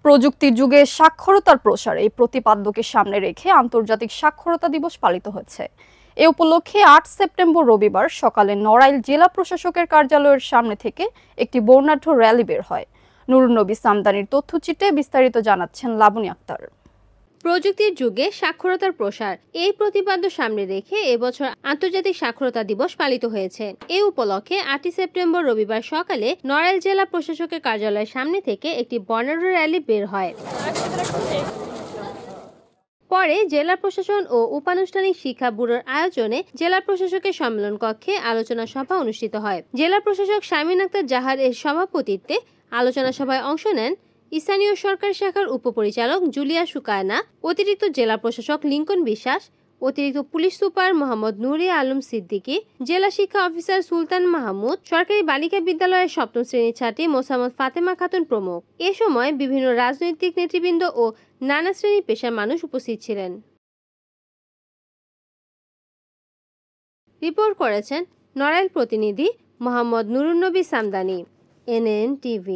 প্রযুক্তির যুগে সাক্ষরতার প্রসার এই প্রতিপাদ্যকে সামনে রেখে আন্তর্জাতিক সাক্ষরতা দিবস পালিত হচ্ছে। এ উপলক্ষে ৮ সেপ্টেম্বর রবিবার সকালে নড়াইল জেলা প্রশাসকের কার্যালয়ের সামনে থেকে একটি বর্ণাঢ্য র্যালি বের হয়। নুরুন নবী সামদানির তথ্যচিত্রে বিস্তারিত জানাচ্ছেন লাবণী আক্তার। প্রযুক্তির যুগে সাক্ষরতার প্রসার এই প্রতিপাদ্য সামনে রেখে এবছর আন্তর্জাতিক সাক্ষরতা দিবস পালিত হয়েছে। এই উপলক্ষে ৮ সেপ্টেম্বর রবিবার সকালে নড়াইল জেলা প্রশাসকের কার্যালয়ের সামনে থেকে একটি বর্ণাঢ্য র্যালি বের হয়। পরে জেলা প্রশাসন ও উপানুষ্ঠানিক শিক্ষা ব্যুরোর আয়োজনে জেলা প্রশাসকের সম্মেলন কক্ষে আলোচনা সভা অনুষ্ঠিত হয়। জেলা প্রশাসক শামীম আক্তার জাহার এর সভাপতিত্বে আলোচনা সভায় অংশ নেন স্থানীয় সরকার শাখার উপপরিচালক জুলিয়া সুকায়না, অতিরিক্ত জেলা প্রশাসক লিঙ্কন বিশ্বাস, অতিরিক্ত পুলিশ সুপার মোহাম্মদ নুরে আলম সিদ্দিকী, জেলা শিক্ষা অফিসার সুলতান মাহমুদ, সরকারি বালিকা বিদ্যালয়ের ৭ম শ্রেণীর ছাত্রী মোসাম্মদ ফাতেমা খাতুন প্রমুখ। এ সময় বিভিন্ন রাজনৈতিক নেতৃবৃন্দ ও নানা শ্রেণী পেশার মানুষ উপস্থিত ছিলেন। রিপোর্ট করেছেন নড়াইল প্রতিনিধি মোহাম্মদ নুরুন নবী সামদানি, NN TV।